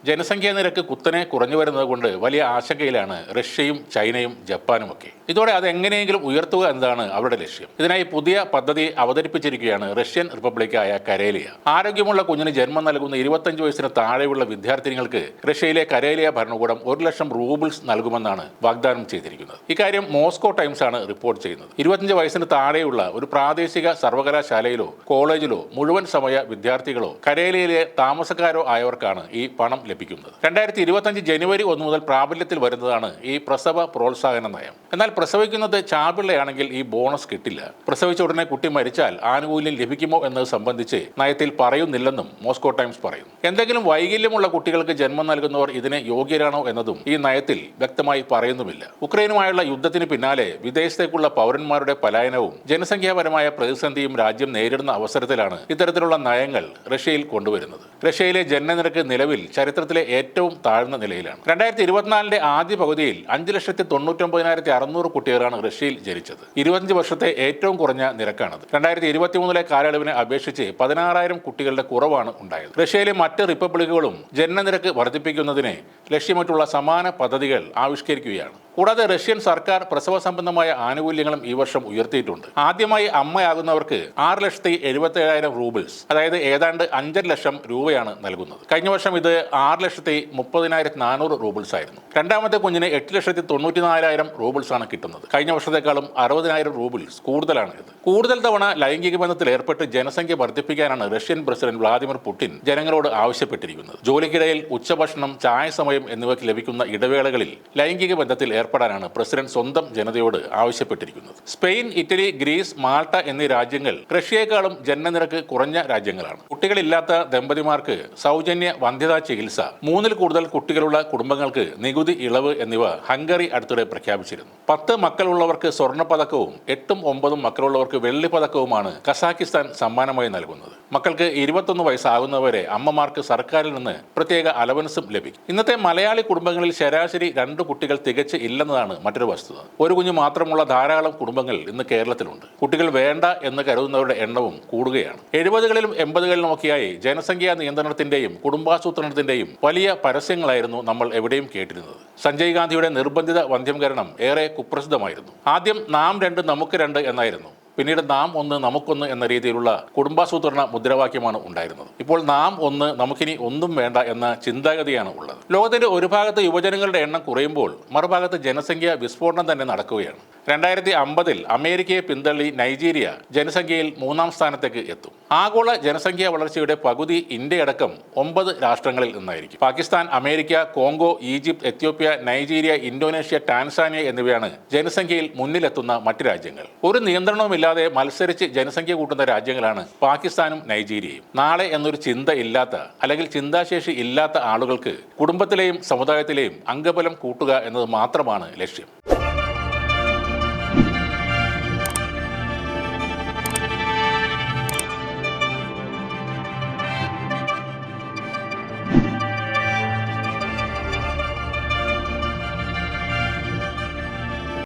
ജനസംഖ്യാ നിരക്ക് കുത്തനെ കുറഞ്ഞു വരുന്നത് കൊണ്ട് വലിയ ആശങ്കയിലാണ് റഷ്യയും ചൈനയും ജപ്പാനുമൊക്കെ. ഇതോടെ അത് എങ്ങനെയെങ്കിലും ഉയർത്തുക എന്നതാണ് അവരുടെ ലക്ഷ്യം. ഇതിനായി പുതിയ പദ്ധതി അവതരിപ്പിച്ചിരിക്കുകയാണ് റഷ്യൻ റിപ്പബ്ലിക്കായ കരേലിയ. ആരോഗ്യമുള്ള കുഞ്ഞിന് ജന്മം നൽകുന്ന 25 വയസ്സിന് താഴെയുള്ള വിദ്യാർത്ഥിനികൾക്ക് റഷ്യയിലെ കരേലിയ ഭരണകൂടം 1 ലക്ഷം റൂബിൾസ് നൽകുമെന്നാണ് വാഗ്ദാനം ചെയ്തിരിക്കുന്നത്. ഇക്കാര്യം മോസ്കോ ടൈംസ് ആണ് റിപ്പോർട്ട് ചെയ്യുന്നത്. 25 വയസ്സിന് താഴെയുള്ള ഒരു പ്രാദേശിക സർവകലാശാലയിലോ കോളേജിലോ മുഴുവൻ സമയ വിദ്യാർത്ഥികളോ കരേലിയയിലെ താമസക്കാരോ ആയവർക്കാണ് ഈ പണം ലഭിക്കുന്നത്. 2025 ജനുവരി 1 മുതൽ പ്രാബല്യത്തിൽ വരുന്നതാണ് ഈ പ്രസവ പ്രോത്സാഹന നയം. എന്നാൽ പ്രസവിക്കുന്നത് ചാപിള്ളയാണെങ്കിൽ ഈ ബോണസ് കിട്ടില്ല. പ്രസവിച്ച ഉടനെ കുട്ടി മരിച്ചാൽ ആനുകൂല്യം ലഭിക്കുമോ എന്നത് സംബന്ധിച്ച് നയത്തിൽ പറയുന്നില്ലെന്നും മോസ്കോ ടൈംസ് പറയുന്നു. എന്തെങ്കിലും വൈകല്യമുള്ള കുട്ടികൾക്ക് ജന്മം നൽകുന്നവർ ഇതിന് യോഗ്യരാണോ എന്നതും ഈ നയത്തിൽ വ്യക്തമായി പറയുന്നുമില്ല. ഉക്രൈനുമായുള്ള യുദ്ധത്തിന് പിന്നാലെ വിദേശത്തേക്കുള്ള പൗരന്മാരുടെ പലായനവും ജനസംഖ്യാപരമായ പ്രതിസന്ധിയും രാജ്യം നേരിടുന്ന അവസരത്തിലാണ് ഇത്തരത്തിലുള്ള നയങ്ങൾ റഷ്യയിൽ കൊണ്ടുവരുന്നത്. റഷ്യയിലെ ജനനനിരക്ക് നിലവിൽ ചരിത്രത്തിലെ ഏറ്റവും താഴ്ന്ന നിലയിലാണ്. 2024 ആദ്യ പകുതിയിൽ 5,99,600 കുട്ടികളാണ് റഷ്യയിൽ ജനിച്ചത്. 25 വർഷത്തെ ഏറ്റവും കുറഞ്ഞ നിരക്കാണത്. 2023 കാലയളവിനെ അപേക്ഷിച്ച് 16,000 കുട്ടികളുടെ കുറവാണ് ഉണ്ടായത്. റഷ്യയിലെ മറ്റ് റിപ്പബ്ലിക്കുകളും ജനനനിരക്ക് വർദ്ധിപ്പിക്കുന്നതിന് ലക്ഷ്യമിട്ടുള്ള സമാന പദ്ധതികൾ ആവിഷ്കരിക്കുകയാണ്. കൂടാതെ റഷ്യൻ സർക്കാർ പ്രസവ സംബന്ധമായ ആനുകൂല്യങ്ങളും ഈ വർഷം ഉയർത്തിയിട്ടുണ്ട്. ആദ്യമായി അമ്മയാകുന്നവർക്ക് 6,77,000 റൂബിൾസ്, അതായത് ഏതാണ്ട് 5 ലക്ഷം രൂപയാണ് നൽകുന്നത്. കഴിഞ്ഞ വർഷം ഇത് 6,30,400 റൂബിൾസ് ആയിരുന്നു. രണ്ടാമത്തെ കുഞ്ഞിന് 8,94,000 റൂബിൾസ് ആണ് കിട്ടുന്നത്. കഴിഞ്ഞ വർഷത്തെക്കാളും 60,000 റൂബിൾസ് കൂടുതലാണ് ഇത്. കൂടുതൽ തവണ ലൈംഗിക ബന്ധത്തിൽ ഏർപ്പെട്ട് ജനസംഖ്യ വർദ്ധിപ്പിക്കാനാണ് റഷ്യൻ പ്രസിഡന്റ് വ്ളാദിമിർ പുടിൻ ജനങ്ങളോട് ആവശ്യപ്പെട്ടിരിക്കുന്നത്. ജോലിക്കിടയിൽ ഉച്ചഭക്ഷണം, ചായ സമയം എന്നിവയ്ക്ക് ലഭിക്കുന്ന ഇടവേളകളിൽ ലൈംഗിക ബന്ധത്തിൽ ഏർപ്പെടാനാണ് പ്രസിഡന്റ് സ്വന്തം ജനതയോട് ആവശ്യപ്പെട്ടിരിക്കുന്നത്. സ്പെയിൻ, ഇറ്റലി, ഗ്രീസ്, മാൾട്ട എന്നീ രാജ്യങ്ങൾ റഷ്യയെക്കാളും ജനനനിരക്ക് കുറഞ്ഞ രാജ്യങ്ങളാണ്. കുട്ടികളില്ലാത്ത ദമ്പതിമാർക്ക് സൗജന്യ വന്ധ്യതാ ചികിത്സ, 3-ൽ കൂടുതൽ കുട്ടികളുള്ള കുടുംബങ്ങൾക്ക് നികുതി ഇളവ് എന്നിവ ഹംഗറി അടുത്തിടെ പ്രഖ്യാപിച്ചിരുന്നു. 10 മക്കളുള്ളവർക്ക് സ്വർണ്ണപ്പതക്കവും 8ഉം 9ഉം മക്കളുള്ളവർക്ക് വെള്ളിപ്പതക്കവുമാണ് കസാക്കിസ്ഥാൻ സമ്മാനമായി നൽകുന്നത്. മക്കൾക്ക് 21 വയസ്സാകുന്നവരെ അമ്മമാർക്ക് സർക്കാരിൽ നിന്ന് പ്രത്യേക അലവൻസും ലഭിക്കും. ഇന്നത്തെ മലയാളി കുടുംബങ്ങളിൽ ശരാശരി 2 കുട്ടികൾ തികച്ച് ഇല്ലെന്നതാണ് മറ്റൊരു വസ്തുത. ഒരു കുഞ്ഞു മാത്രമുള്ള ധാരാളം കുടുംബങ്ങൾ ഇന്ന് കേരളത്തിലുണ്ട്. കുട്ടികൾ വേണ്ട എന്ന് കരുതുന്നവരുടെ എണ്ണവും കൂടുകയാണ്. 70കളിലും 80കളിലും ഒക്കെയായി ജനസംഖ്യാ നിയന്ത്രണത്തിന്റെയും കുടുംബാസൂത്രണത്തിന്റെയും വലിയ പരസ്യങ്ങളായിരുന്നു നമ്മൾ എവിടെയും കേട്ടിരുന്നത്. സഞ്ജയ് ഗാന്ധിയുടെ നിർബന്ധിത വന്ധ്യംകരണം ഏറെ കുപ്രസിദ്ധമായിരുന്നു. ആദ്യം നാം 2 നമുക്ക് 2 എന്നായിരുന്നു. പിന്നീട് നാം 1 നമുക്കൊന്ന് എന്ന രീതിയിലുള്ള കുടുംബാസൂത്രണ മുദ്രാവാക്യമാണ് ഉണ്ടായിരുന്നത്. ഇപ്പോൾ നാം 1 നമുക്കിനി ഒന്നും വേണ്ട എന്ന ചിന്താഗതിയാണ് ഉള്ളത്. ലോകത്തിന്റെ ഒരു ഭാഗത്ത് യുവജനങ്ങളുടെ എണ്ണം കുറയുമ്പോൾ മറുഭാഗത്ത് ജനസംഖ്യ വിസ്ഫോടനം തന്നെ നടക്കുകയാണ്. 2050 അമേരിക്കയെ പിന്തള്ളി നൈജീരിയ ജനസംഖ്യയിൽ 3-ാം സ്ഥാനത്തേക്ക് എത്തും. ആഗോള ജനസംഖ്യാ വളർച്ചയുടെ പകുതി ഇന്ത്യയടക്കം 9 രാഷ്ട്രങ്ങളിൽ നിന്നായിരിക്കും. Pakistan, America, Congo, Egypt, Ethiopia, Nigeria, Indonesia, Tanzania എന്നിവയാണ് ജനസംഖ്യയിൽ മുന്നിലെത്തുന്ന മറ്റ് രാജ്യങ്ങൾ. ഒരു നിയന്ത്രണവുമില്ലാതെ മത്സരിച്ച് ജനസംഖ്യ കൂട്ടുന്ന രാജ്യങ്ങളാണ് പാകിസ്ഥാനും നൈജീരിയയും. നാളെ എന്നൊരു ചിന്ത ഇല്ലാത്ത, അല്ലെങ്കിൽ ചിന്താശേഷി ഇല്ലാത്ത ആളുകൾക്ക് കുടുംബത്തിലെയും സമുദായത്തിലെയും അംഗബലം കൂട്ടുക എന്നത് മാത്രമാണ് ലക്ഷ്യം.